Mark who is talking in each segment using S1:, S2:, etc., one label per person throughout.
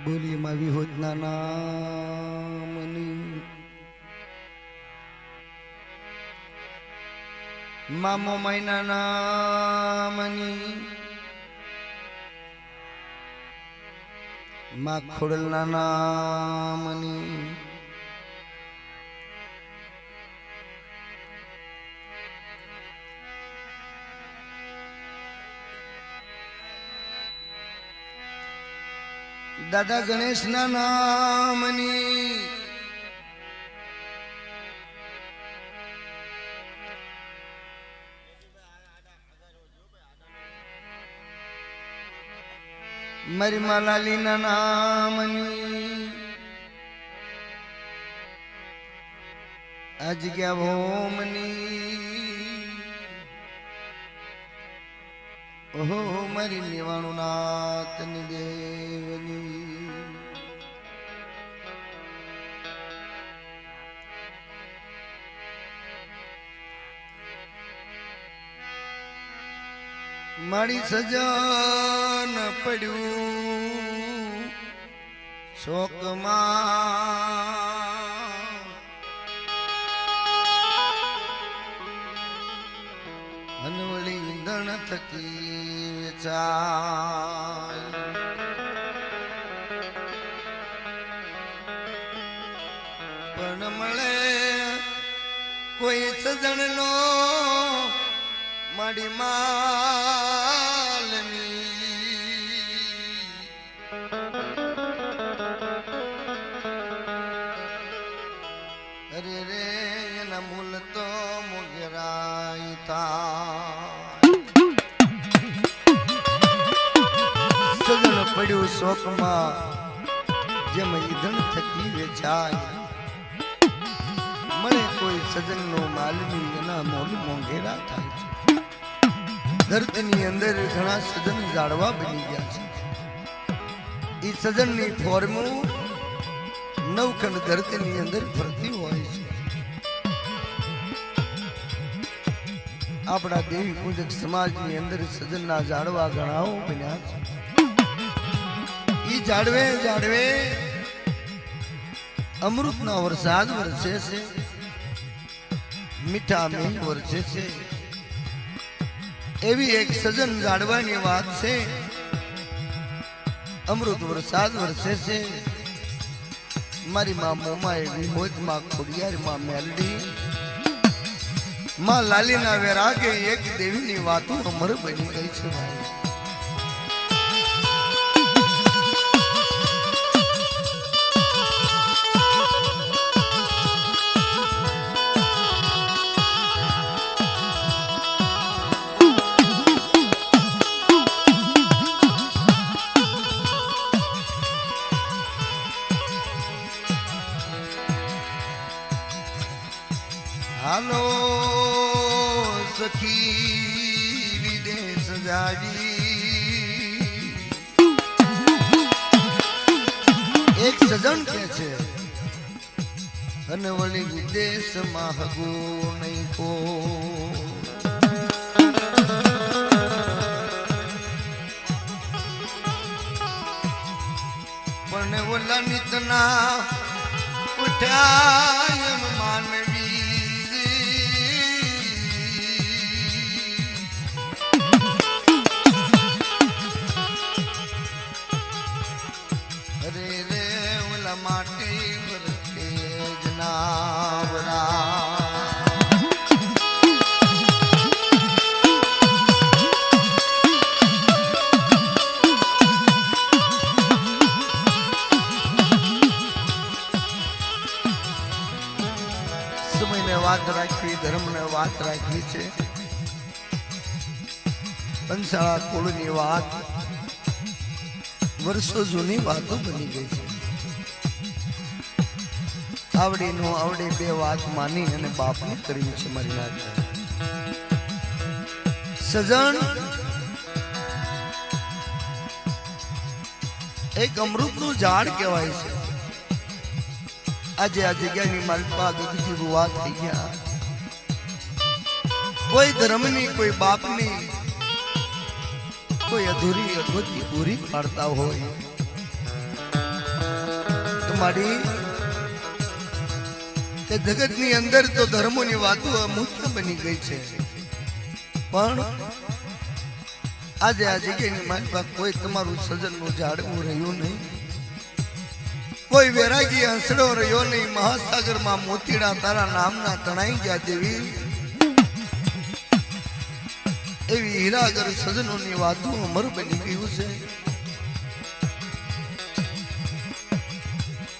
S1: બોલી માં વિહોદના નામની મામો મહિના નામની માં ખોડલના નામની દાદા ગણેશના નામની મારી માલાલીના નામની આ જગ્યા ભોમની ઓહો મારી નિવાણું નાથની દેવની મારી સજન પડ્યું શોકમાં હનવળી ઈંધણ થકી વેચાય પણ મળે કોઈ સજણ નો માડી માલની અરે રે એના મૂલ તો મોગેરાય સજણ પડ્યું શોકમાં જેમ ઈંધણ થકી વેચાય મળે કોઈ સજન નો માલની એના મોલ મોંઘેરા થાય છે ધરતીની અંદર ઘણા સજન જાડવા બની ગયા છે એ સજનની ફોર્મ નવખંડ ધરતીની અંદર ફરતી હોય છે આપણા દેવી પૂજક સમાજની અંદર સજનના જાડવા ઘણાઓ બન્યા છે એ જાડવે જાડવે અમૃતના વરસાદ વરસે છે મીઠા મેં વરસે છે એવી એક સજન જાડવાની વાત છે અમૃત વરસાદ વરસે છે મારી માં મોમા એવી મોજ માં ખોડિયાર માં મેલડી માં લાલીના વેરાગે એક દેવીની વાતો અમર બની ગઈ છે ભાઈ હાલો સખી વિદેશ જાવી એક સજણ કે છે અને વળી વિદેશમાં હગો નહીં કો પણ ઓલા નિતના ઉઠાય માનવી માટે વરતે જનાવરા સમયને વાત રાખવી ધર્મને વાત રાખવી છે પંચાળા કુળની વાત વર્ષો જૂની વાતો બની ગઈ છે આવડી નો આવડી બે વાત માની અને બાપને કર્યું છે મારી નાથ સજન એક અમૃતનું ઝાડ કહેવાય છે આજે આ જગ્યાની માલપા ગગજી રૂવા થઈ ગયા કોઈ ધર્મની કોઈ બાપની કોઈ અધૂરી અગવતી પૂરી પાડતા હોય માડી કે જગતની અંદર તો ધર્મોની વાતો અમૂલ્ય બની ગઈ છે, પણ આજે આ જગ્યાની માલપા કોઈ તમારું સજનનું જાળવું રહ્યું નહીં, કોઈ વૈરાગી હંસડો રહ્યો નહીં. મહાસાગરમાં મોતીડા તારા નામના તણાઈ ગયા દેવી, એવી હીરાગર સજનોની વાતો અમર બની ગયું છે.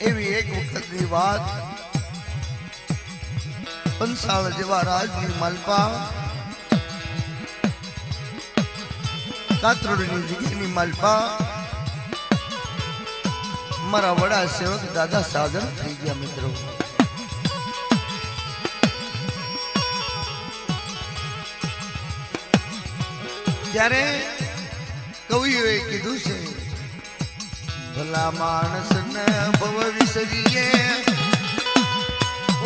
S1: એવી એક વખતની વાત પંસાળ જેવા રાજની માલપા કાતરોડની જગ્યાની માલપા મારા વડા સેવક દાદા સાજણ થઈ ગયા. મિત્રો ત્યારે કવિઓએ કીધું છે, ભલા માણસ ને ભવ વિસરીએ,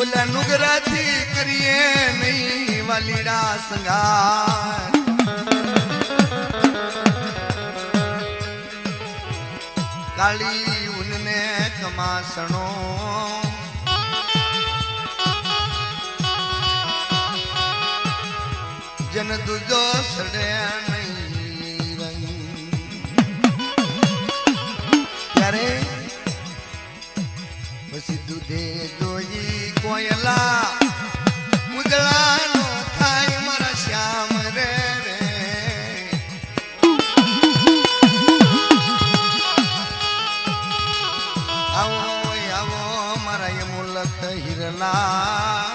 S1: ઓલા નુગરાથી કરીએ નહીં વાલીડા સંગાર. કાળી ઉનને કમાસણો જન દુજો સડે નહીં રંગ. ત્યારે પછી દૂધે દોઈ કોયલા ઉજળાનો થાય મારા શ્યામ રે રે. આવો આવો મારા યમુલખ હિરલા,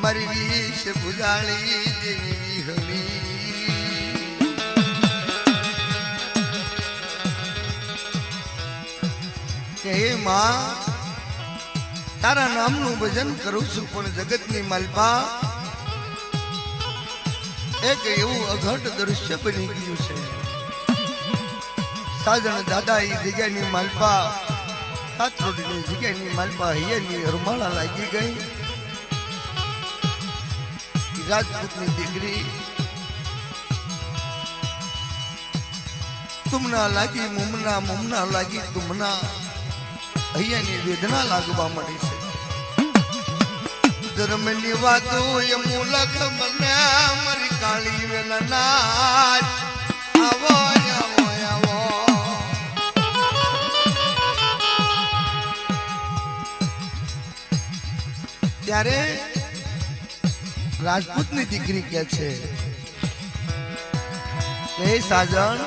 S1: મારી વિષ બુજાળી દેવી હળી. હે માં, તારા નામનું ભજન કરું છું, પણ જગતની માલપા એક એવું અઘટ દ્રશ્ય બની ગયું છે. સાજણ દાદા એ જગ્યાની માલપા કાતરોડની જગ્યાની માલપા હૈયાની હરમાળા લાગી ગઈ. રાજપૂતની દીકરી તુમના લાગી મુમના, મુમના લાગી તુમના, અહીંયાની વેદના લાગવા મળી છે. ધર્મની વાતો એ મૂલક બને મારી કાળી વેલના. આવો આવો આવો ત્યારે રાજપૂતની દીકરી કે છે, હે સાજણ,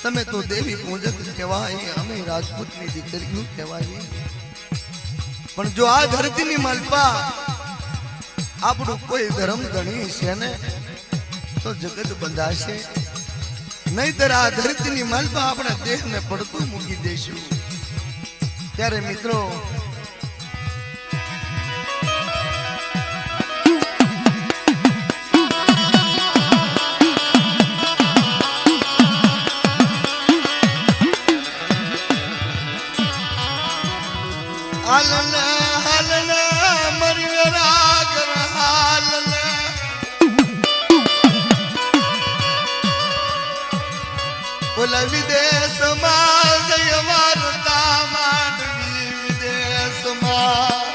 S1: તમે તો દેવી પૂજક કહેવાય, અમે રાજપૂતની દીકરીઓ કહેવાય, પણ જો આ ધરતીની માલપા આપણું કોઈ ધર્મ ગણી છે ને તો જગત બંધાશે, નહીતર આ ધરતીની માલપા આપણા દેહને પડતું મૂકી દઈશું. ત્યારે મિત્રો હાલને હાલને મરી રાગર હાલને, ઓલા વિદેશમાં જય વાર્તા માંડવી વિદેશમાં.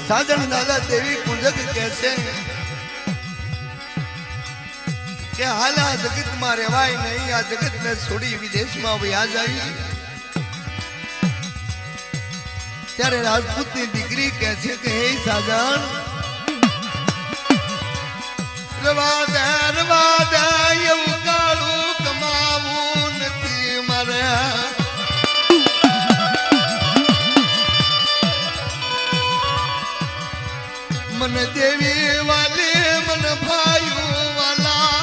S1: સાજણ દાદા દેવી પૂજક કહે છે કે હાલ આ જગતમાં રહેવાય નહીં, આ જગતને છોડી વિદેશમાં વયા જાય. ત્યારે રાજપૂતની દીકરી કહે છે કે હે સાજણ, રવા દે એવું કાળું કમાવું નથી મારે. મને દેવી વાલી, મને ભાઈઓ વાલા,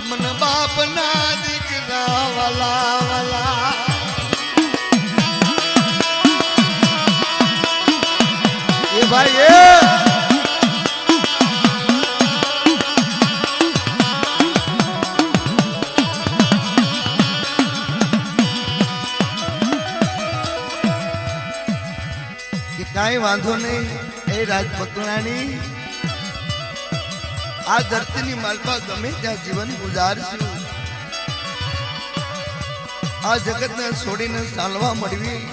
S1: મને બાપના દીકરા વાલા વાલા. એ ભાઈ કાંઈ વાંધો નહીં એ રાજપુતરાણી આ ધરતીની માલપા ગમે ત્યાં જીવન ગુજારશું આ જગતને છોડીને ચાલવા મળવી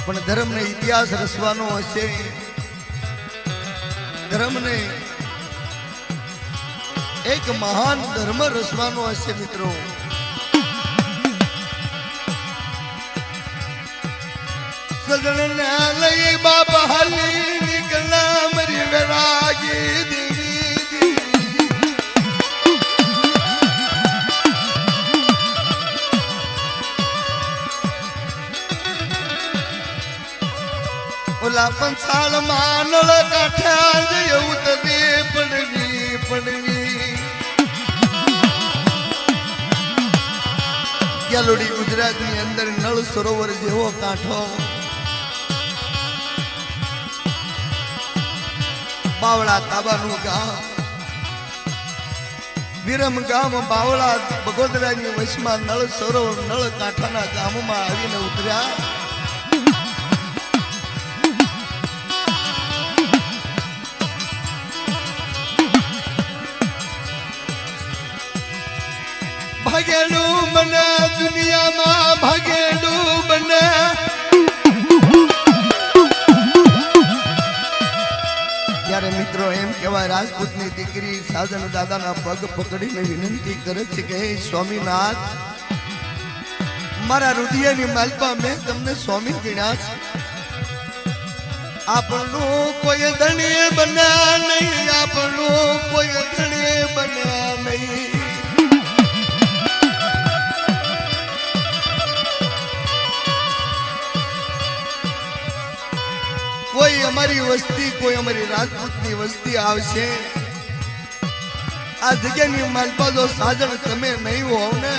S1: પણ ધર્મને ઇતિહાસ રચવાનો હશે ધર્મને એક મહાન ધર્મ રચવાનો હશે મિત્રો સજણ લઈ બાપા હાલી નીકળા મરી વૈરાગી દેવી ઓલા પંચાળ માનળ કાઠ્યા જય ઉતરે પડવી પડવી ગેલોડી ગુજરાતની અંદર નળ સરોવર જેવો કાંઠો બાવળા તાબાનું ગામ વિરમ ગામ બાવળા બગોદરાની વચમાં નળ સરોવર નળ કાંઠાના ગામમાં આવીને ઉતર્યા ભાગેલું બને દુનિયામાં ભાગેલું બને ત્યારે મિત્રો એમ કહેવાય રાજપૂતની દીકરી સાજન દાદાના પગ પકડીને વિનંતી કરે છે કે હે સ્વામીનાથ મારા હૃદયની માલપા મેં તમને સ્વામી ગણ્યા છે આપણું કોઈ ધણી બન્યા નહીં આપણું કોઈ ધણી બન્યા નહીં કોઈ અમારી વસ્તી કોઈ અમારી રાજપૂતની વસ્તી આવશે આ જગ્યાની માલપા જો સાજણ તમે નહીં હોવ ને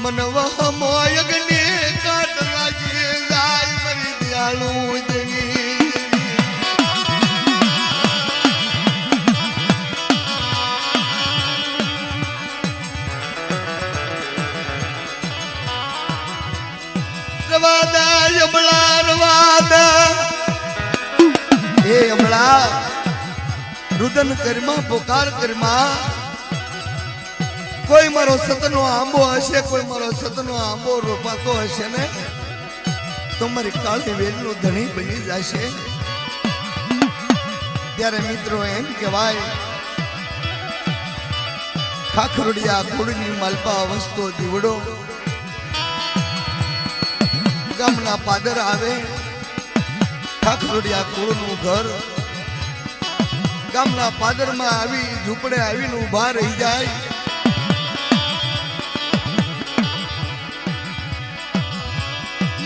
S1: મનવહ મોયગને કાટ લાગી જાય મરી દયાળુ દેવી રવાદા યમલા રવાદા એ યમલા રુદન કરમાં પોકાર કરમાં કોઈ મારો સતનો આંબો હશે કોઈ મારો સતનો આંબો રોપાતો હશે ને તો મારી કાળી વેલનું ધણી બની જશે ત્યારે મિત્રો એમ કહેવાય ખાખરોડિયા કુળની માલપા વસ્તો દીવડો ગામના પાદર આવે ખાખરોડિયા કુળનું ઘર ગામના પાદરમાં આવી ઝૂંપડે આવીને ઊભા રહી જાય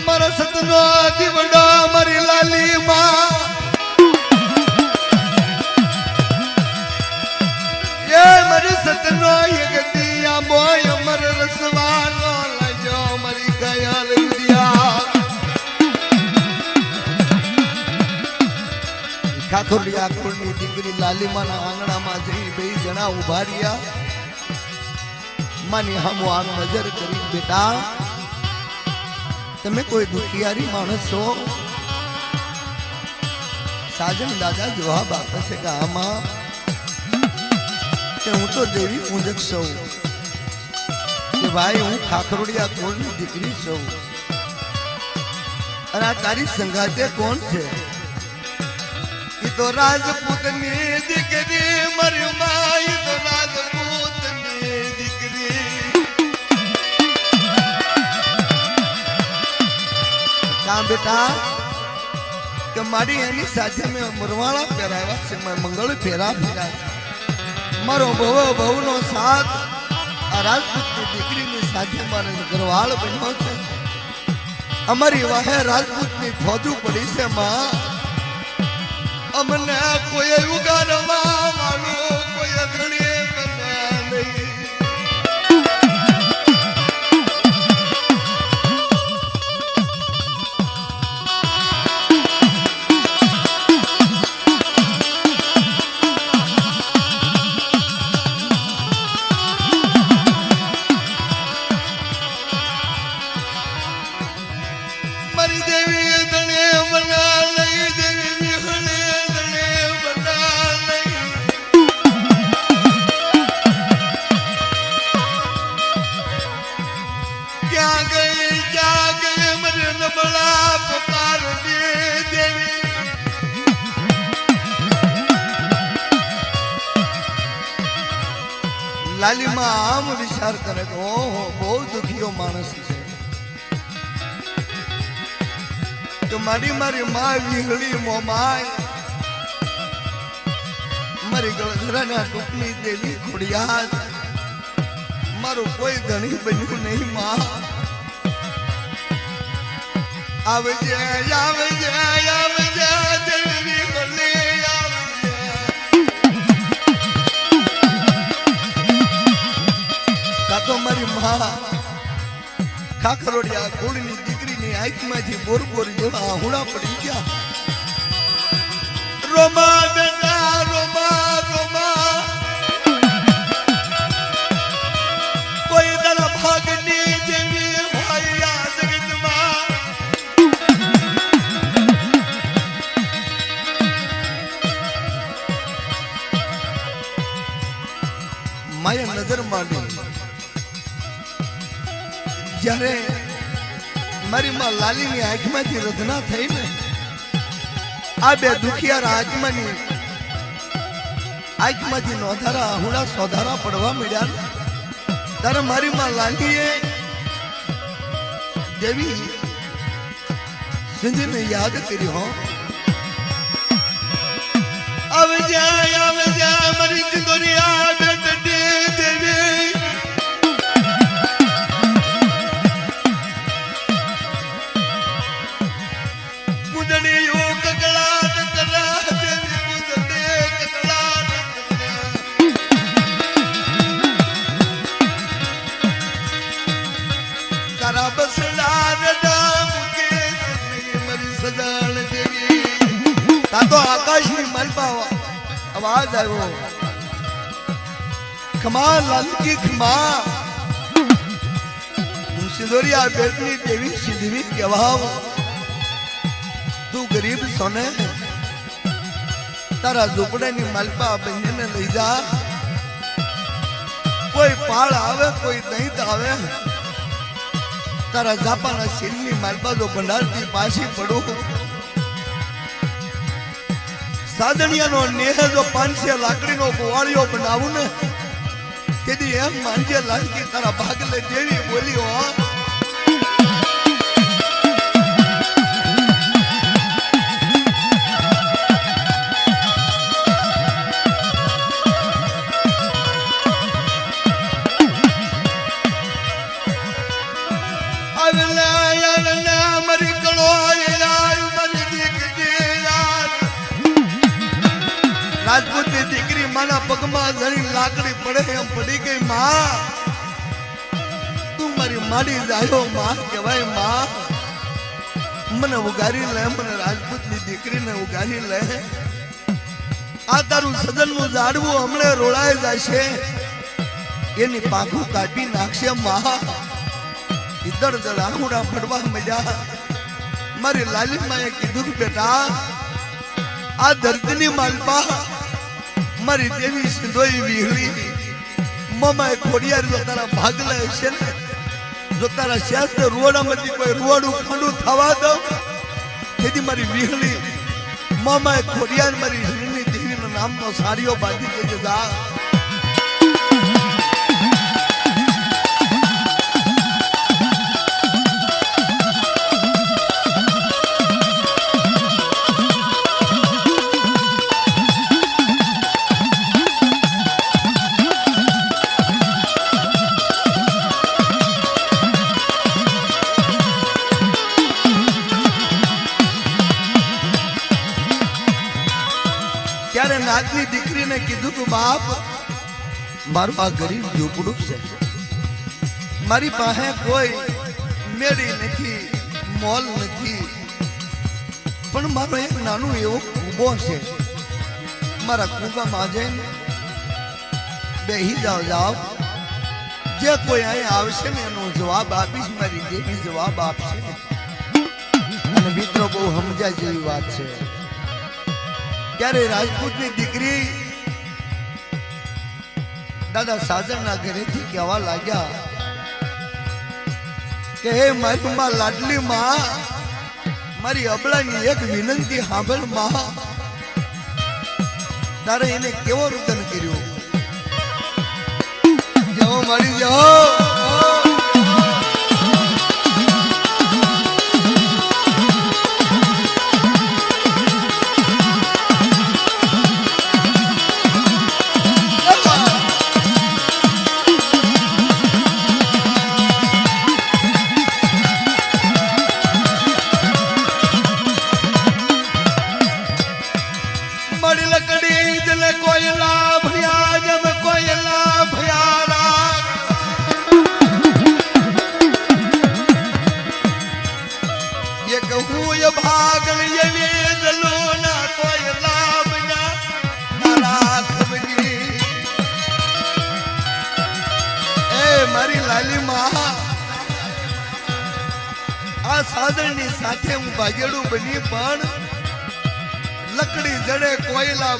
S1: મારો સતનો દીવડો મારી લાલી માં એ મારી સતનો યગતિયા મોય અમર રસવાનો લાજો મારી ગયાલ ખાખોડિયા કુળની દીકરી લાલીમાના આંગણામાં જઈ બે જણા ઉભા રહ્યા માની હમો આમ નજર કરી બેટા તમે કોઈ દુખિયારી માણસ છો સાજન દાદા જવાબ આપે છે કે આમાં કે હું તો દેવી પૂજક છું કે ભાઈ હું ખાખરોડિયા કુળની દીકરી છું અને આ તારી સંગાતે કોણ છે तो राजपूतनी दिकरी मरी माई तो राजपूतनी दिकरी क्या बेटा કે મારી એની સાથે મેં મરવાળા પહેરાવ્યા છે મેં મંગળ ફેરા ફેર્યા છે મારો બહુનો સાથ આ રાજપૂતની દીકરીની સાથે મારે ઘરવાળ બન્યો છે અમારી વાહે રાજપૂતની ફોજુ પડી છે માં અમને કોઈ ઉગાડવા વાળો કોઈ ધણી બન્યા નહીં क्या गए मरे नबला पुकार दे देवी लाली मां आम विचार करे तो ओहो बहुत दुखियो मानस है तो मारी मारी मां विहली मोमाय मारी गळधराना टुकनी देवी खोड़ियार मारो कोई धनी बन्यू नहीं मां आवजे देवी बोले तो मारी मां खाखरोड़िया गोळनी दीकरी ने आंख मांथी बोर बोर जेवा आहुड़ा पड़ी गया रोमा बेटा रोमा रोमा कोई दरा भागनी देवी भाईया जगत मां माया नजर मांडी જ્યારે મારી માં લાલીની આંખમાંથી રધના થઈ ને આ બે દુખિયાર આત્માની આંખમાંથી નોધારા આહુડા સોધારા પડવા મળ્યા ત્યારે મારી માં લાલીએ દેવી સિંધીને યાદ કરી હો આવે જાય મારી ચિંદોરિયા બેટડી દેવી तो आकाश में मलबा आवाज आयो खमा लाल की खमा सिंदूरिया बेटनी देवी सिद्धवी गवाह तू गरीब सोने तारा झोपड़े नी मलबा बहने ने ले जा कोई पाल आवे कोई नहीं आवे तारा जापाना सिलनी मलबा जो भंडार की पासी पड़ो साधनिया नो नेह जो 500 लाकड़ी नो कुवाड़ियो बनावू ने तेदी एम मांजे लाल की तारा भाग ले देवी बोली हो राजपूत की दीकरी माना पगमा जड़ी लाकड़ी पड़े हम पड़ी गई मां तू मारी माड़ी जायो मां कहवाय मां मन उगारी ले मन राजपूत की दीकरी ने उगारी ले आ तारू सजन नु जाडवू हमणे रोळाय जाशे एनी पाखू काटी नाखशे मां इधर जलाहुड़ा फड़वा मजा मारी लाली माए कीधुं बेटा आ धरतीनी मालपा मारी देवी सिंधोई विहली ममाए खोड़ियार जो तारा भागला है जो तारा शास्त्र रोड़ा मती कोई रोड़ खंडू थवा दो तेदी मारी विहली ममाए खोड़ियार मारी हिरनी देवी नो नाम नो साड़ियो बांधी के जा ત્યારે નાગની દીકરીને કીધું કે બાપ મારું આ ગરીબ ઝૂંપડું છે મારી પાસે કોઈ મેળી નથી મોલ નથી પણ મારો એક નાનું એવો કૂબો છે મારા કૂબામાં જઈને બેહી જાઓ જે કોઈ અહીં આવશે ને એનો જવાબ આપીશ મારી દેવી જવાબ આપશે અને મિત્રો બહુ સમજાય જેવી વાત છે ત્યારે રાજપૂતની દીકરી દાદા સાજણના ઘરેથી કહેવા લાગ્યા કે હે મારી માં લાડલી માં, મારી અબળાની એક વિનંતી સાંભળ માં. તારે એને કેવો રુદન કર્યું? જાઓ મારી જાઓ. સાદરની સાથે હું ભાગેડું બની, પણ લકડી જડે કોયલા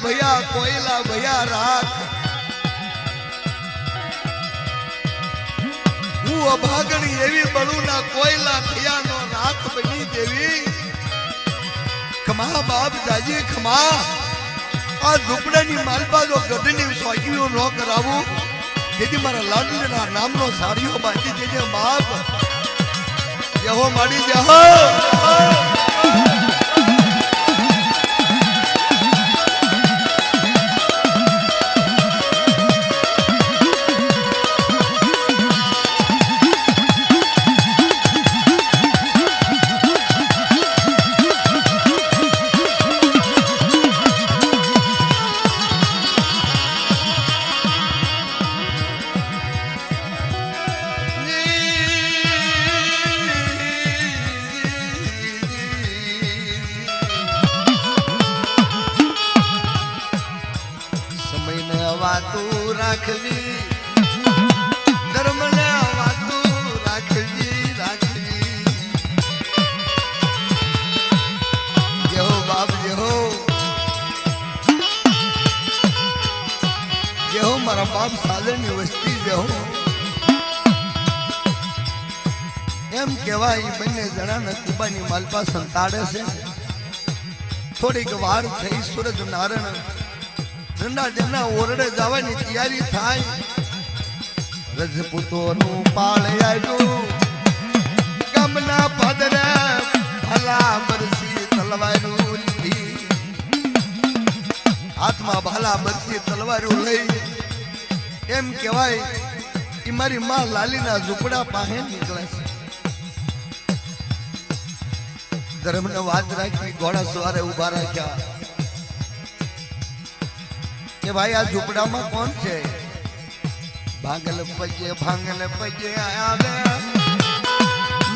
S1: ભયા રાખ. હું અભાગણી એવી બળુના કોયલા થયાનો રાખ બની દેવી. ખમા બાપ જાજી ખમા. આ ઝૂંપડાની માલપા જો ગઢની સ્વાગીઓ ન કરાવું, જેથી મારા લાડલીના નામનો સાડીઓ બાંધી દેજે બાપ. જહો માડી જહો. વાતું રાખવી, ધર્મને વાતું રાખવી. જેહો બાપ જેહો મારા બાપ સાદરની વસ્તી જેહો. એમ કહેવાય બંને જણાને કુબાની માલપા સંતાડે છે. થોડીક વાર થઈ સૂરજ નારાયણ ઠંડા જેમના ઓરડે જવાની તૈયારી થાય. રજપૂતોનું પાળ આવ્યું, ગામના પાદરે ભલા બરસી તલવારું લીધી. હાથમાં ભલા બરસી તલવારું લઈ એમ કહેવાય કે મારી માં લાલીના ઝૂંપડા પાસે નીકળે છે. ધર્મને વાત રાખી ઘોડા સવારે ઉભા રાખ્યા કે ભાઈ આ ઝૂંપડામાં કોણ છે? ભાંગલ પજે આવે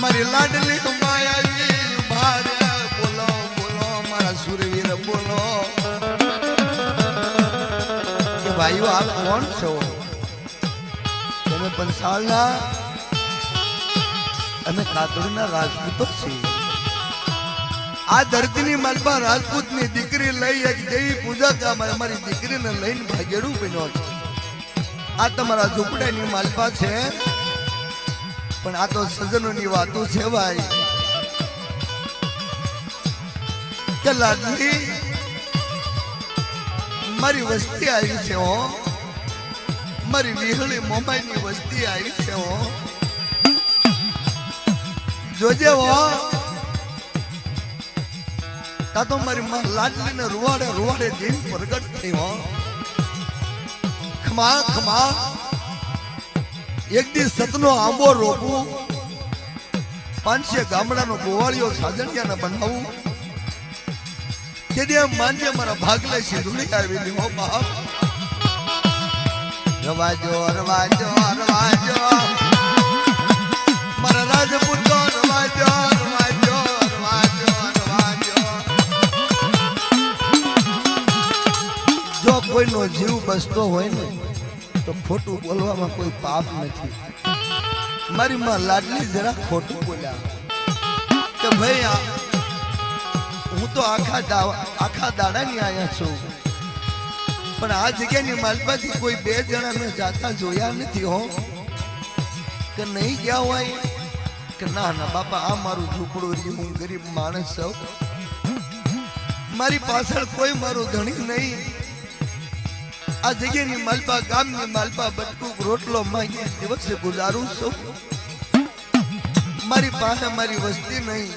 S1: મારી લાડલી માયાજી. ભારે બોલો મારા સુરવીર બોલો કે ભાઈઓ હાલ કોણ છો? તમે પંસાળના અમે કાતોડીના રાજપૂતો છીએ. આ ધરતીની માલપા રાજપૂતની દીકરી લઈ એક દેવી પૂજક અમારી દીકરીને લઈને ભાગેડું બન્યો છે. આ તમારા ઝૂંપડાની માલપા છે, પણ આ તો સજનોની વાતો છે ભાઈ. કે લાડલી મારી વસ્તી આવી છે હો, મારી વિહળી મોમાઈની વસ્તી આવી છે હો. જોજે હો, તા તો મારી માં લાડલીને રૂવાડે દિન પ્રગટ થઈ હો. ખમા એક દી સતનો આંબો રોપવું, 500 ગામડાનો ગોવાળિયો સાજણિયાને બનાવું. કે એમ માનજે મારા ભાગલે સિંધુડી આવેલી હો બાપ. રવાજો મારા રાજપૂતો રવાજો. જો કોઈનો જીવ બસતો હોય ને તો ખોટું બોલવામાં કોઈ પાપ નથી. મારી માં લાડલી જરા ખોટું બોલ્યા કે ભાઈ હું તો આખા દાડાની આયા છું, પણ આ જગ્યાની માલપાથી કોઈ 2 જણા મેં જાતા જોયા નથી હો. કે નહીં ગયા હોય કે ના ના બાપા આ મારું ઝૂંપડું રહ્યું, હું ગરીબ માણસ છું, મારી પાછળ કોઈ મારું ધણી નહીં, આ જગ્યાની માલપા ગામની માલપા બટકુક રોટલો માંગી દિવસે ગુજારું છું, મારી પાસે મારી વસ્તી નહીં,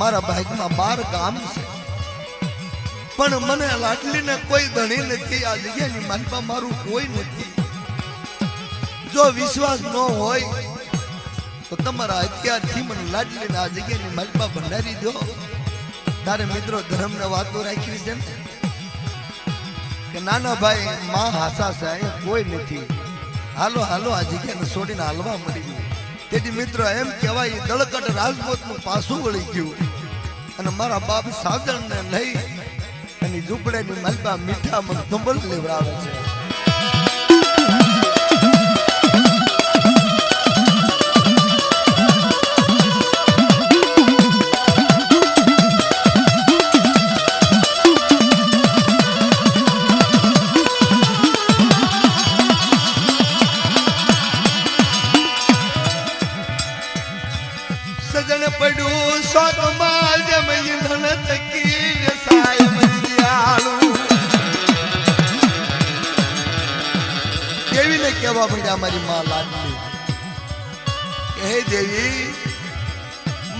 S1: મારા ભાગમાં 12 ગામ છે, પણ મને લાડલીને કોઈ ધણી નથી, આ જગ્યાની માલપા મારું કોઈ નથી. જો વિશ્વાસ ન હોય તો તમારા અત્યારથી મને લાડલીને આ જગ્યાની માલપા ભંડારી દો. તારે મિત્રો ધર્મને વાતો રાખી છે ને કે નાના ભાઈ માં હાસા છે, અહીંયા કોઈ નથી, હાલો હાલો આ જગ્યાને છોડીને હાલવા મળી ગયું. તેથી મિત્રો એમ કહેવાય દળકટ રાજપૂતનું પાછું વળી ગયું અને મારા બાપ સાજણને લઈ અને ઝૂંપડાની માલપા મીઠા મને ધંબલ લેવડાવે છે. સજણ પડ્યું સ્વર્ગમાં જેમ ધન તકી સાયમ દિયાળુ. દેવીને કહેવા પડ્યા મારી માં લાડલી, હે દેવી,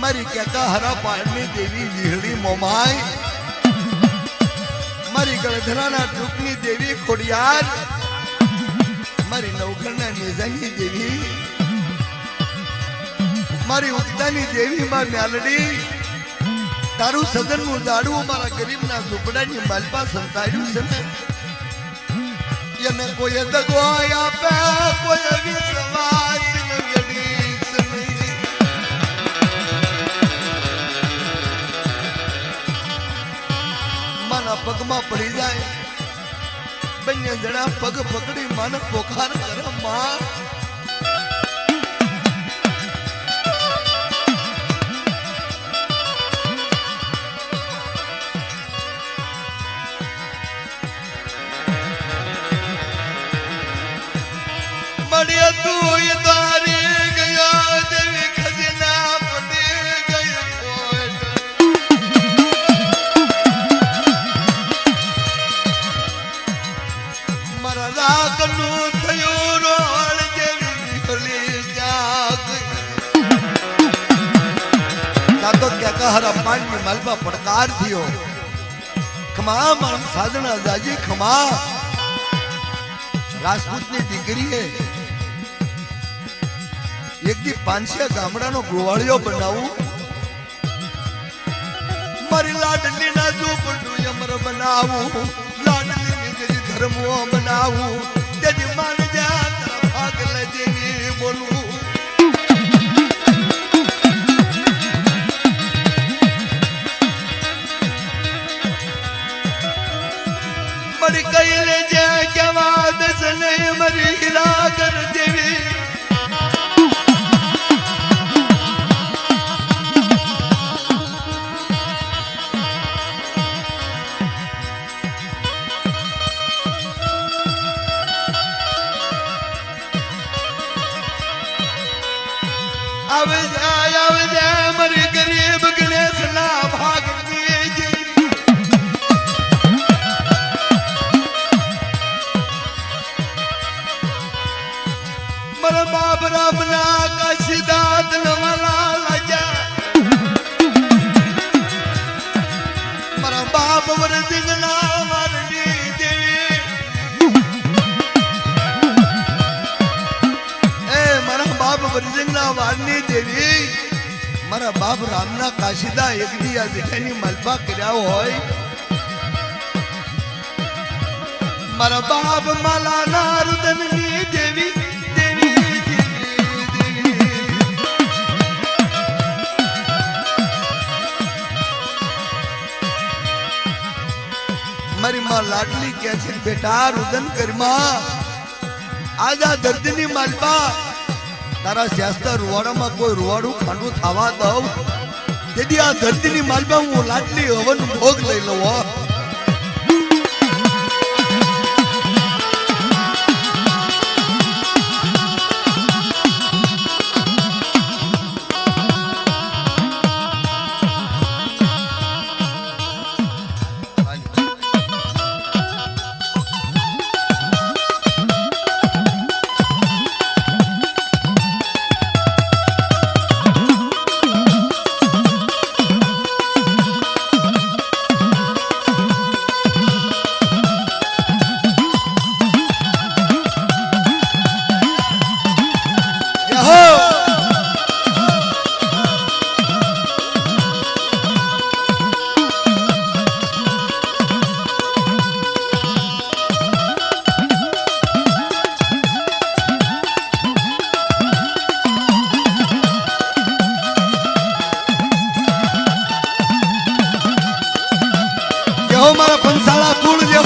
S1: મારી કેકા હરા પાડની દેવી લીહડી મોમાય, મારી ગળધરાના ટૂંકની દેવી ખોડિયાર, મારી નવઘરના નેજાની દેવી, મારી ઉગતાની દેવી માં મ્યાલડી, તારું સદનનું ઝાડવું મારા ગરીબના ઝૂંપડાની માલપા સંતાડ્યું છે ને, એને કોઈ દગો આપે કોઈ વિશ્વાસ નહીં. માના પગમાં પડી જાય, બંને જણા પગ પકડી માને પોખાર કરે. માં તું તારી ગયા દેવી ખજના પડી ગઈ મારા રાગનું થયું રોળ જેવી નીકળી જાગ. તો ક્યાં હરા પાણી માલપા પડકાર થયો, ખમા મારા સાધના જાજી ખમા, રાજપૂતની દીકરીએ એક દી 500 ગામડાનો ગોવાળિયો બનાવું, મારી લાડલી ના ઝૂંપડું અમર બનાવું, લાડલી ધર્મો બનાવું, તેની માન જાત ભાગ લજેની બોલવું. મારી કઈ લેજે કેવા દસ નહીં, મારી હીરા કર દેવી, આવે જાય મારી ગરીબ ગણેશ ના ભાગ મારા બાપ રામ ના કાશીદાત નવાલા લાજા, મારા બાપ વરસિંહ ના વારની દેવી, મારા બાપ વરસિંહ ના વારની દેવી, મારા બાપ રામના કાશીદા એક દી આ જગ્યાની માલપા કર્યા હોય, મારા બાપ માલાના રુદનની દેવી, મારી માં લાડલી કે છે બેટા રુદન કરમાં, આજા દર્દની માલપા તારા શાસ્ત્ર રૂવાડામાં કોઈ રૂવાડું ખાંડું થવા દઉં, તેથી આ ધરતીની માલપા હું લાડલી હવન ભોગ લઈ લઉં.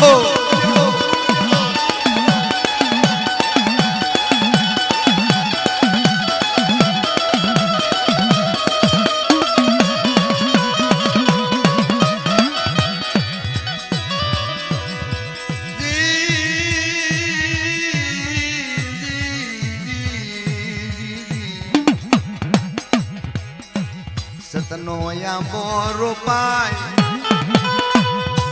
S1: હો સતનો આંબો રોપાય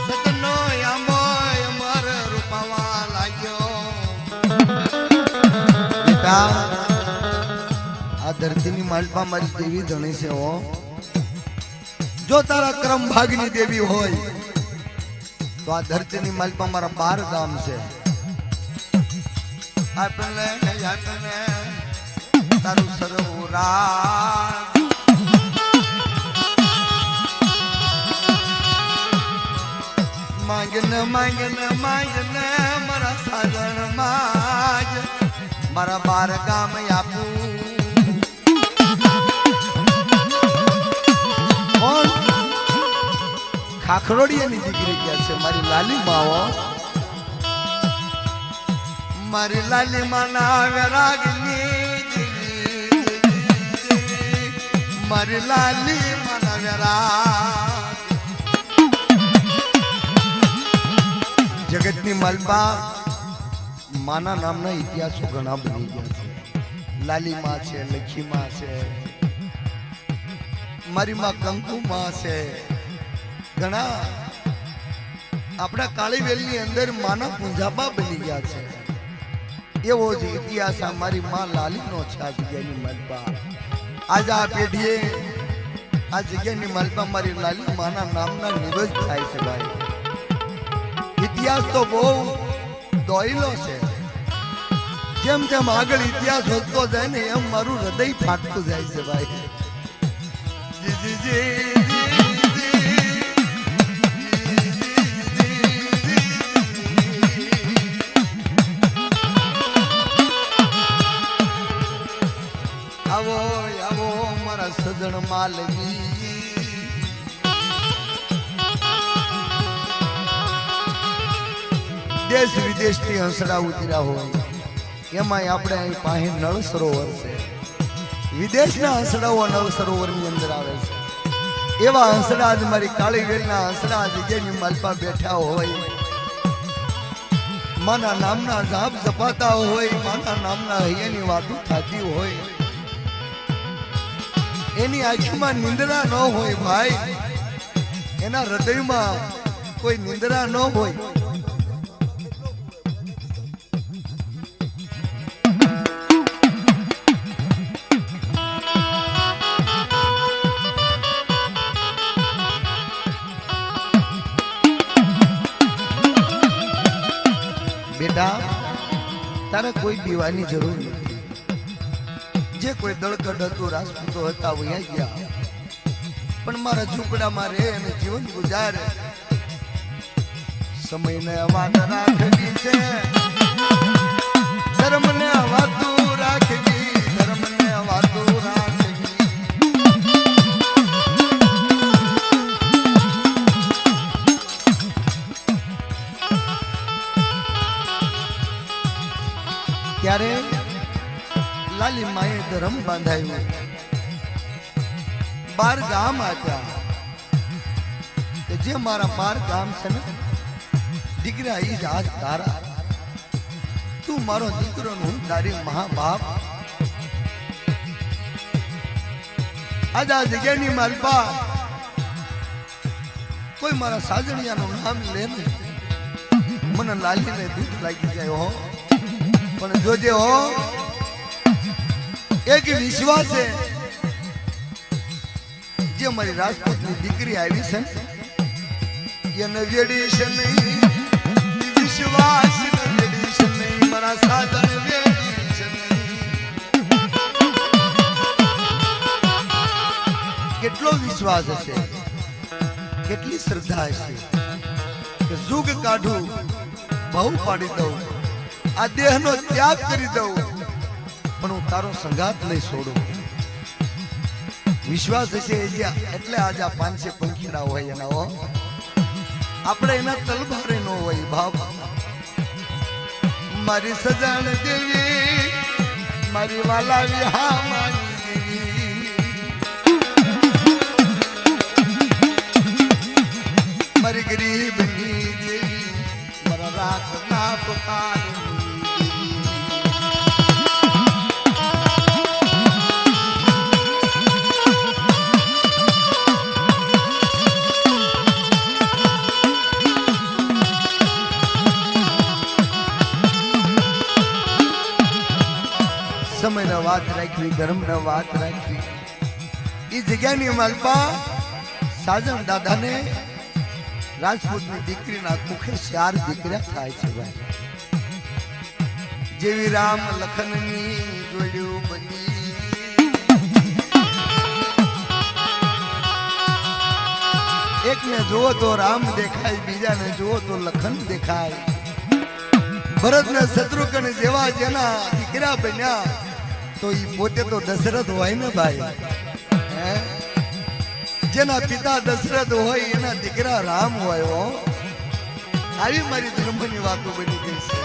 S1: સતનો આંબો અમર રોપાવા લાગ્યો બેટા આ ધરતીની માલપા મારી દેવી ધણી છે હો જો તારા ક્રમ ભાગની દેવી હોય તો આ ધરતીની માલપા મારા 12 ગામ છે આપણે તારું સરોવરા માંગને માંગને માંગને મારા સાજણ માગ મારા 12 ગામ આપું કોણ ખાખરોડિયાની દીકરી ક્યાં છે મારી લાલી માવો મારી લાલી માના વેરાગની મારી લાલી માના વેરાગ જગતની માલપા માના નામના ઇતિહાસો ઘણા બની ગયા છે લાલી માં છે લખી માં છે મારી માં કંકુ માં છે ઘણા આપણા કાળીવેલની અંદર માના પૂંજાબા બની ગયા છે એવો જ ઇતિહાસ આ મારી માં લાલીનો છે આ જગ્યાની માલપા આજ આ પેઢીએ આ જગ્યાની માલપા મારી લાલી માના નામના નિવેદ થાય છે ભાઈ ઇતિહાસ તો બહુ દોયલો છે જેમ જેમ આગળ ઇતિહાસ વધતો જાય ને એમ મારું હૃદય ફાટતું જાય છે ભાઈ જી જી આવો આવો મારા સજણ માલવી દેશ વિદેશથી હંસડા ઉતર્યા હોય એમાં આપણે અહીં પાસે નળ સરોવર છે વિદેશના હંસડાઓ નળ સરોવરની અંદર આવે છે એવા હંસડા જ મારી કાળીવેલના હંસડા જગ્યાની માલપા બેઠા હોય માના નામના જાપ જપાતા હોય માના નામના હૈયાની વાતો થતી હોય એની આંખમાં નિંદ્રા ન હોય ભાઈ એના હૃદયમાં કોઈ નિંદ્રા ન હોય બેટા તારે કોઈ દીવાની જરૂર નથી જે કોઈ દળકડ હતું રાજપૂતો હતા વયા ગયા પણ મારા ઝૂંપડામાં રહે અને જીવન ગુજારે સમયને વાત રાખવી છે ધર્મને વાતું રાખવી ધર્મને વાતું રાખવી ત્યારે લાલી માએ ધર્મ બાંધાયું 12 ગામ આપ્યા કે જે મારા 12 ગામ છે ને દીકરા ઈ જ આજ તારા તું મારો દીકરો હું તારી મા બાપ આજ આ જગ્યાની માલપા કોઈ મારા સાજણિયાનું નામ લે ને મને લાલીને દુઃખ લાગી જાય હો પણ જોજે હો એક વિશ્વાસ છે જે મારી રાજપૂતની દીકરી આવી છે એને વેડી છે નહીં વિશ્વાસ વેડી છે નહીં મારા સાધન વેડી છે નહીં કેટલો વિશ્વાસ હશે કેટલી શ્રદ્ધા હશે કે જુગ કાઢું બહુ પાડી દઉં આ દેહનો ત્યાગ કરી દઉં પણ હું તારો સંગાત નહીં છોડું વિશ્વાસ હશે એટલે આજે આ 500 પંખીડા હોય એના હો આપણે એના તલભારે નો હોય ભાવ મારી સજાણ દેવી મારી વાલા વિહા મારી દેવી મારી ગરીબની દેવી મારા રાખના પુકારની સમયનો વાત રાખવી ધર્મનો વાત રાખવી એ જગ્યાની માલપા સાજણ દાદાને રાજપૂતની દીકરીના મુખે 4 દીકરા થાય છે ભાઈ જેવી રામ લખનની જોડ્યું બની એકને જુઓ તો રામ દેખાય બીજાને જુઓ તો લખન દેખાય ભરત ને શત્રુઘ્ન જેવા જેના દીકરા બન્યા તો ઈ પોતે તો દશરથ હોય ને ભાઈ જેના પિતા દશરથ હોય એના દીકરા રામ હોય હો આવી મારી ધર્મની વાતો બની ગઈ છે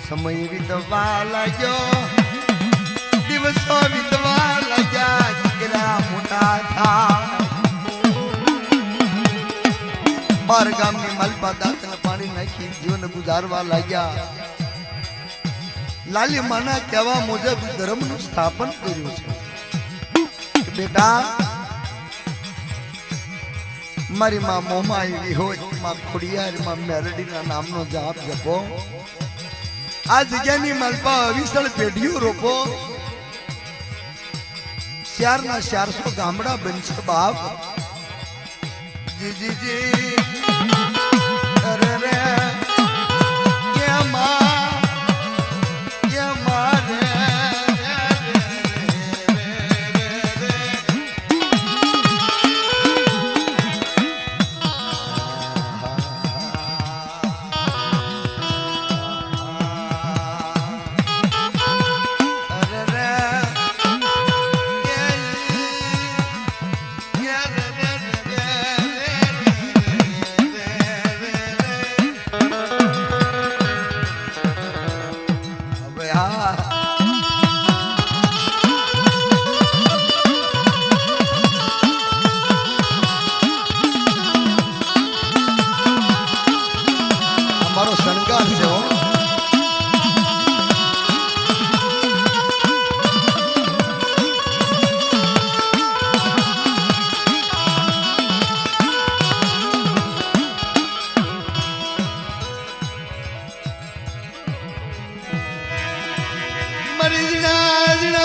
S1: સમય વિતવા લાગ્યો દિવસો વિતવા લાગ્યા દીકરા મોટા થા બાર ગામની માલપા દાંતને પાણી નાખી જીવન ગુજારવા લાગ્યા લાલી માના કહેવા મુજબ ધર્મનું સ્થાપન કર્યું છે બેટા મારી માં મોમાં આવી હોય માં ખોડિયાર માં મેરડીના નામનો જાપ જપો આ જગ્યાની માલપા અવિસળ પેઢીઓ રોપો 400 ગામડા બનશે બાપ જી જી જી અરે રે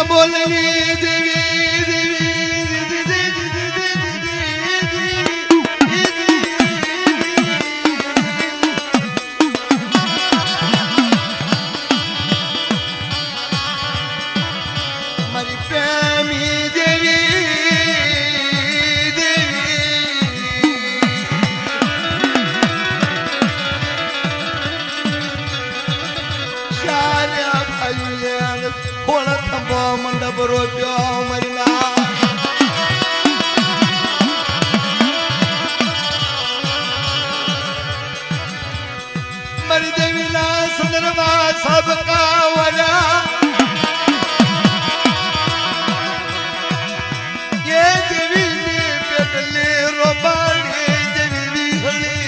S1: બોલની દેવી મારી પ્રેમી દેવી શાર્યા ભાઈ કોણ થંભો મંડપ રોપ્યો મરીના મરી દેવીના સુંદરવા સબકા વરા એ દેવીની પેટલી રોબાણી દેવી વિહળી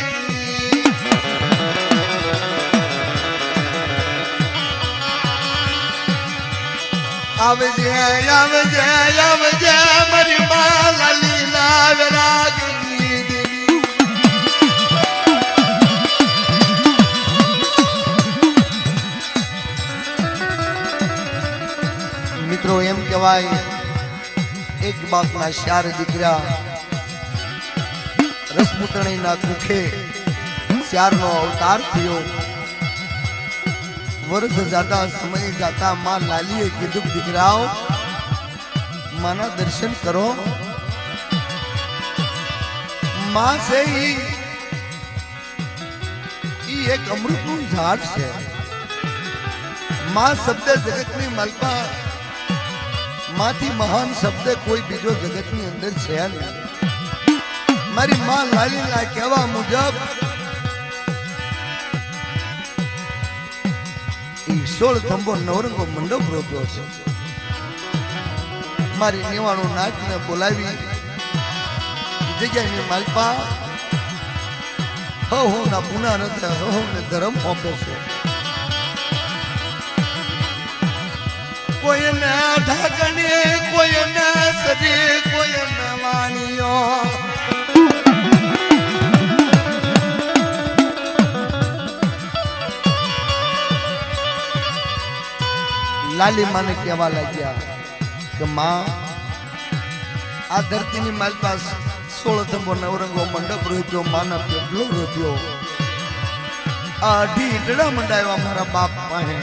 S1: આવજે આવજે આવજે મારી માં લાલી ના વિરાગની દેવી મિત્રો એમ કહેવાય એક બાપના 4 દીકરા રસપૂતણીના કુખે 4 નો અવતાર થયો वर्ष जाता समय जाता माँ लाली कीधु दीकराओ माना दर्शन करो माँ से ही ઈ એક અમૃતનું ઝાડ છે. માં શબ્દ જગતની માલપા માંથી મહાન શબ્દ કોઈ બીજો જગતની અંદર છે નહીં. મારી માં લાલીના કહેવા મુજબ 16 થંભો નવરંગો મંડપ રોપ્યો છે. મારી નિવાણું નાચને બોલાવી જગ્યાની માલપા હો ના પુના નથી હો ને ધર્મ આપે છે. કોઈને ઢાકણી કોઈને સજી કોઈને વાણીઓ લાલી માને કહેવા લાગ્યા કે માં આ ધરતીની મારી પાસે 16 થંભો નવરંગો મંડપ રોપ્યો માના પેટલો રોપ્યો આ અઢી ઈંટડા મંડાવ્યા મારા બાપ પાસે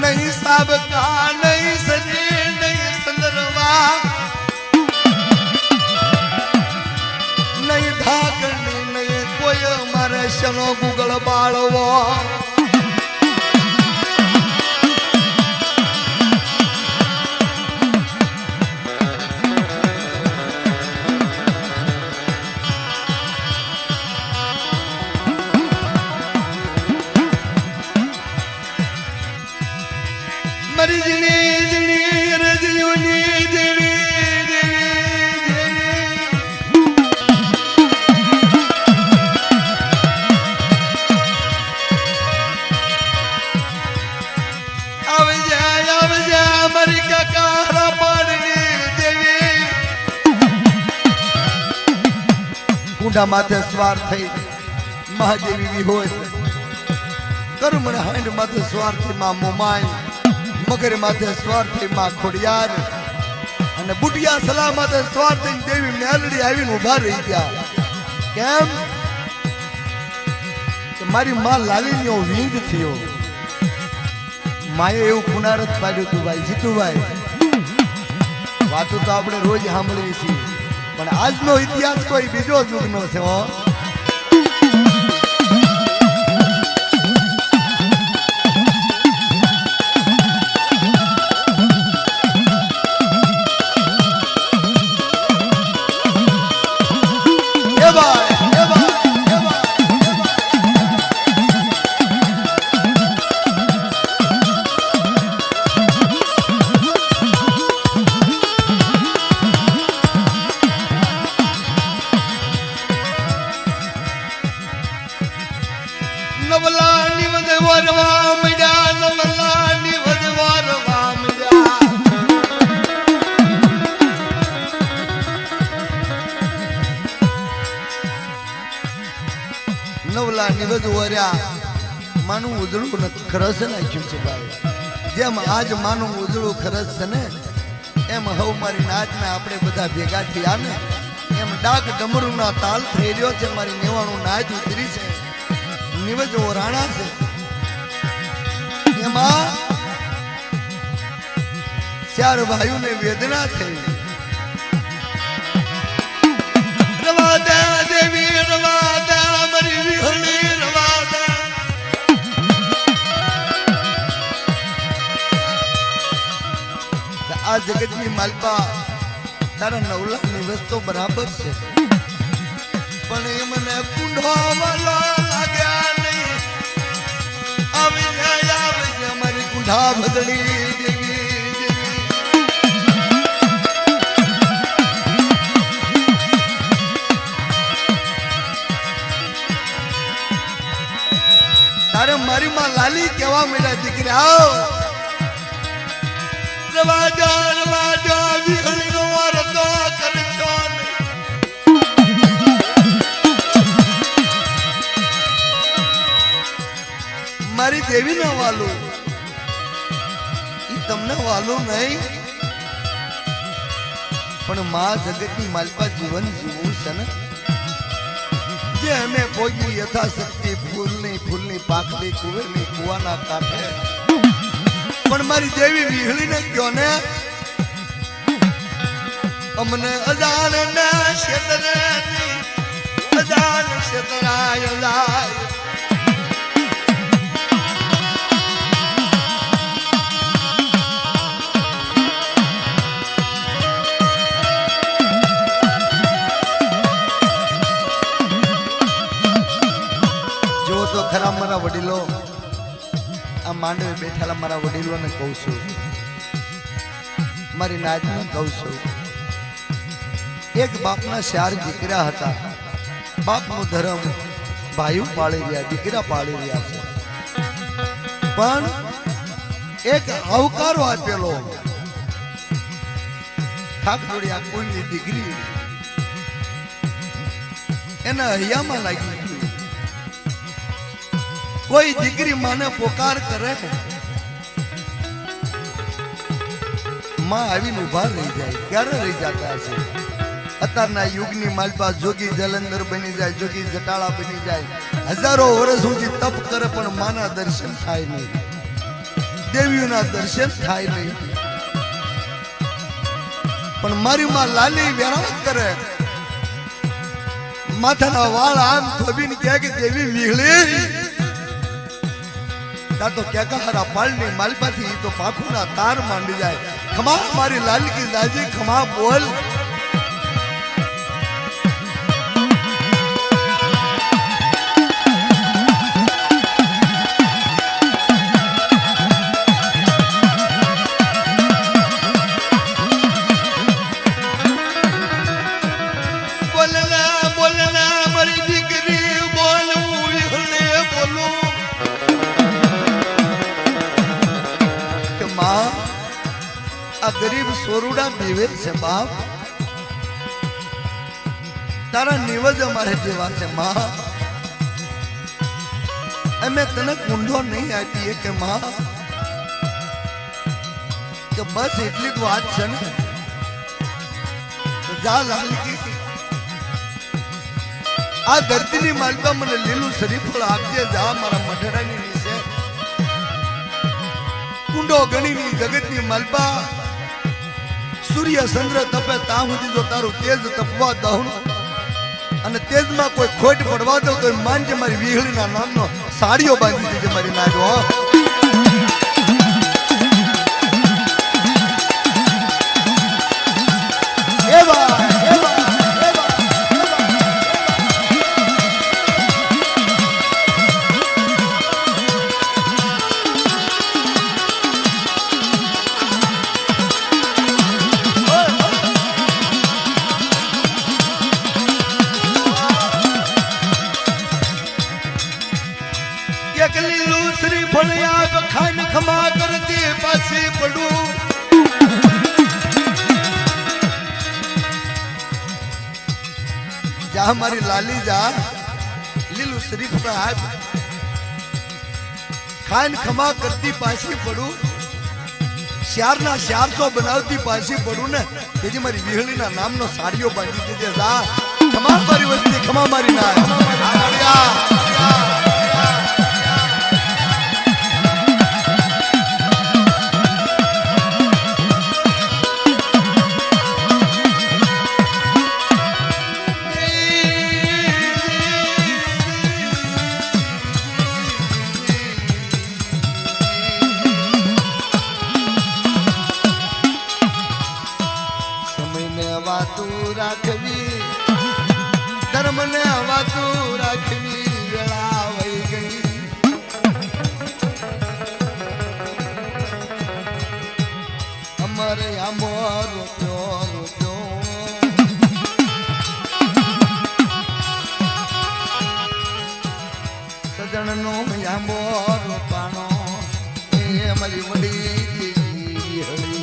S1: નહીં સાબ કા નહીં સજી નહીં સંદરવા નહીં ઢાકણી નહીં કોઈ મારે શનો ગુગળ બાળવો મરી જીણી જીણી રજયુની દેવી આવજે મરી કાકા પાડની દેવી કુંડા માથે સવાર થઈ મહાદેવી બી હોય કર્મણ હાંડ માથે સવાર થઈ માં મોમાઈ મગર માથે સવાર થઈ માં ખોડિયાર અને બુટિયા સલા માથે સવાર થઈ દેવી મેલડી આવીને ઉભા રહી ગયા. કેમ કે મારી માં લાલીનો વીંગ થયો. માએ એવું પુનારત પાડ્યું હતું ભાઈ જીતુભાઈ. વાતો તો આપણે રોજ સાંભળીએ છીએ પણ આજનો ઇતિહાસ કોઈ બીજો યુગનો છે. નવલા નિવજ વર્યા માનું ઉજળું ખરસ નાખ્યું છે ભાઈ. જેમ આજ માનું ઉજળું ખરસ છે ને એમ હવ મારી નાચને આપણે બધા ભેગા થયા ને એમ ડાક ડમરૂના તાલ થઈ રહ્યો છે. મારી નેવાણું નાચ ઉતરી છે નિવજ ઓરાણા છે. એમાં 4 ભાઈઓને વેદના થઈ. રવાદા દેવી રવાદા મારી વિહળી રવાદા આ જગતની માલપા તારા નવલાની વસ્તુ બરાબર છે પણ એ મને કુંઢાવાલા લાગ્યા નહીં. આવી જાય મારી કુંઢા ભદડી દેવી તારે મારી માં લાલી કેવા મેળા દીકરી આવ રવાજા વિહળી નો વારતો કરશો મારી દેવી ના વાલું ઈ તમને વાલું નહીં પણ માં જગતની માલપા જીવન જીવવું છે ને જે અમે ભોગી યથાશક્તિ ફૂલની પાકડી કુવેરની કુવાના કાંઠે પણ મારી દેવી વિહળીને કયો ને અમને અજાણ ના ક્ષેત્રે માન ક્ષેત્રાય જાય તો ખરા મારા વડીલો આ માંડવે બેઠેલા મારા વડીલોને કહું છું મારી નાતને કહું છું એક બાપના 4 દીકરા હતા બાપનો ધર્મ ભાઈઓ પાળી રહ્યા દીકરા પાળી રહ્યા છે પણ એક આવકારો આપેલો ઠાકોરી આ કોઈની દીકરી એના હૈયામાં લાગી कोई દીકરી માને પોકાર કરે માં આવીને ઉભા રહી જાય ક્યારે રહી જતા હશે અત્યારના યુગની માલપા જોગી જલંધર બની જાય જોગી જટાળા બની જાય હજારો વર્ષ સુધી તપ કરે પણ માના દર્શન થાય નહીં દેવીઓના દર્શન થાય નહીં પણ મારી માં લાલી વેરાવત કરે માથાના વાળ આમ થોબીને કહે કે દેવી વિહળી तो क्या कहा पाल नहीं मालपा थी तो पाखू ना तार मांडी जाए खमा हमारी लाल की दाजी खमा बोल गरीब सोरुड़ा बीवे से बाप तारा निवज हमारे जीवा से माँ मैं तने कुंडो नहीं आती है कि माँ कि बस इतनी तो आज से तो जा लाल की आ धरती नी मालपा मैंने लीलू शरीफ आप जे जा मारा मठड़ा नी से कुंडो गणी नी जगत नी मालपा सूर्य चंद्र तपे ता सुधी जो तारू तेज तपवा दઉં અને તેજમાં કોઈ ખોટ પડવા દો તો માનજે મારી વીહળીના નામનો સાડીઓ બાંધી દીધી મારી નાજો એવા खान खमा करते पासे पड़ू जा हमारी लाली जा लीलू शरीफ का हाथ खान खमा करती पासी पड़ू श्यार ना 400 बनावती पासी पड़ू ने तेजी मारी वीहળી ना नाम नो साड़ियो बांधी दीजे जा खमा मारी वस्ती खमा मारी ना राखवी धर्म ने वातू राखवी वेला वही गई अमर आमो रोप्यो रोप्यो सजन नो आंबो रोपाणो ए मरी वडी हળી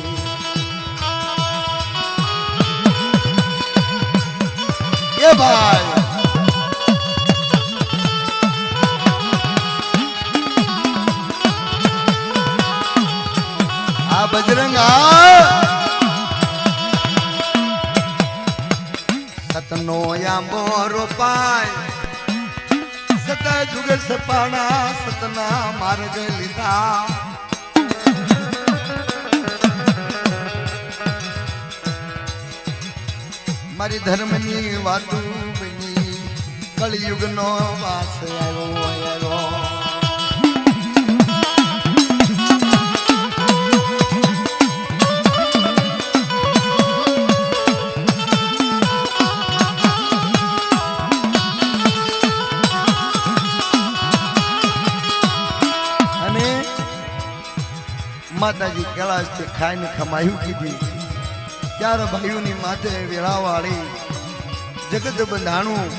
S1: ये भाई आ बजरंगा सतनो आंबो रोपाय सता जुग सपाना सतना मार्ग लीधा मारी धर्मनी वातू बनी કળિયુગ નો વાસ આવ્યો માતાજી કૈલાશ થી ખાઈને ખમાયું કીધી ત્યારે ભાઈઓની માથે વેળાવાળી જગત બંધાણું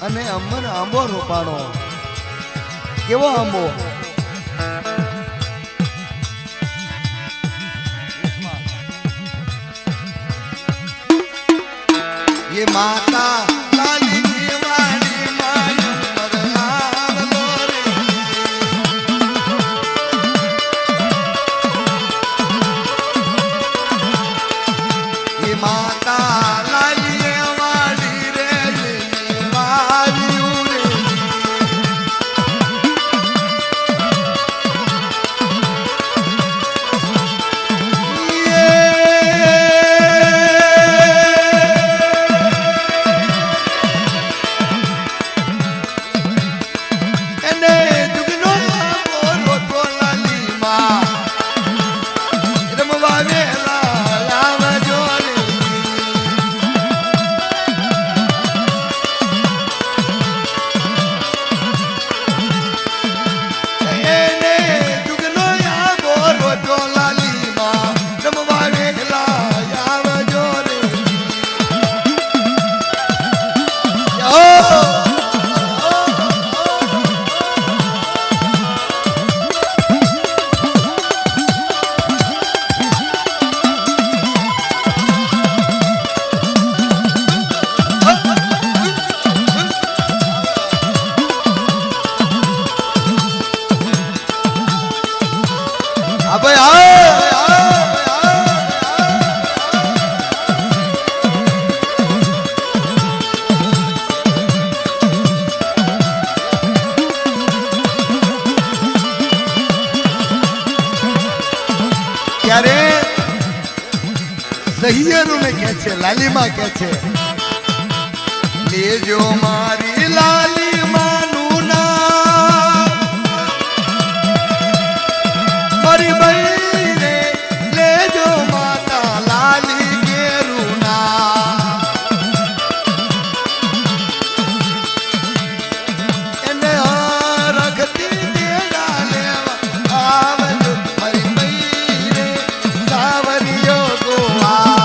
S1: અને અમર આંબો રોપાણો કેવો આંબો ये माता लाली दीवानी मायू मरनाम लोरे ये माता लाली वाली रे वाली रे ત્યારે સહિયરો ને કહે છે લાલીમાં કહે છે લેજો મારી લાલી માનું નામ મારી બઈ રે લેજો માતા લાલી કેરું નામ એને રખતી દેડા લેવા આવજો મારી બઈ રે સાવરિયો ગોવા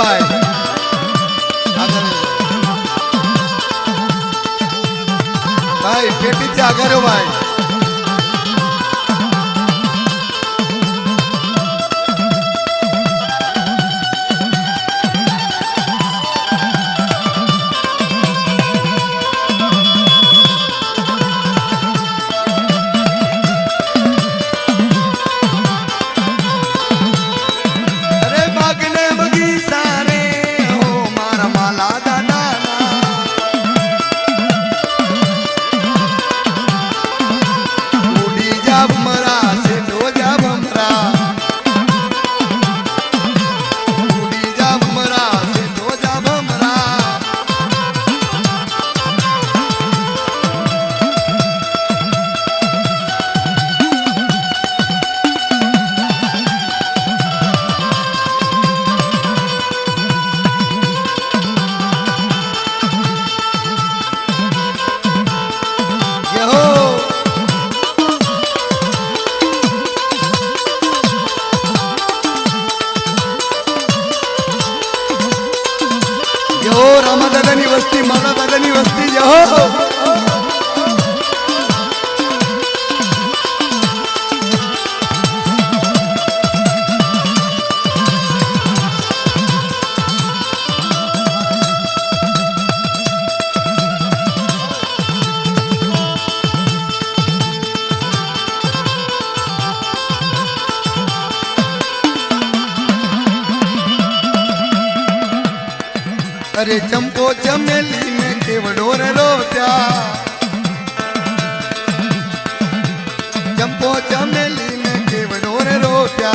S1: ભાઈ ભાઈ પેટી થી આગળ ભાઈ રામાદાદાની વસ્તી મારા દાદાની વસ્તી જહો अरे चंपो चमेली में केवड़ो रे रोत्या चंपो चमेली में केवड़ो रे रोत्या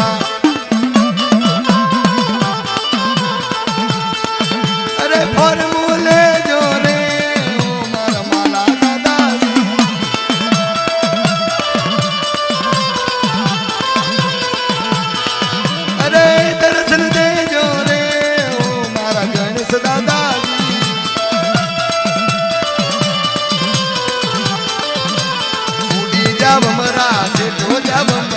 S1: अरे फॉर्मूले जो रे ओ मारा माला दादा अरे दर्शन दे जो रे ओ मारा गणेश दादा जा बमरा से तो जा बमरा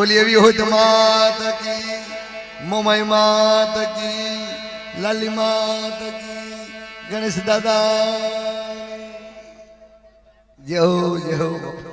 S1: બોલી એવી હોય તો માત કી, મોમાઈ માત કી, લાલી માત કી, ગણેશ દાદા જય હો જય હો.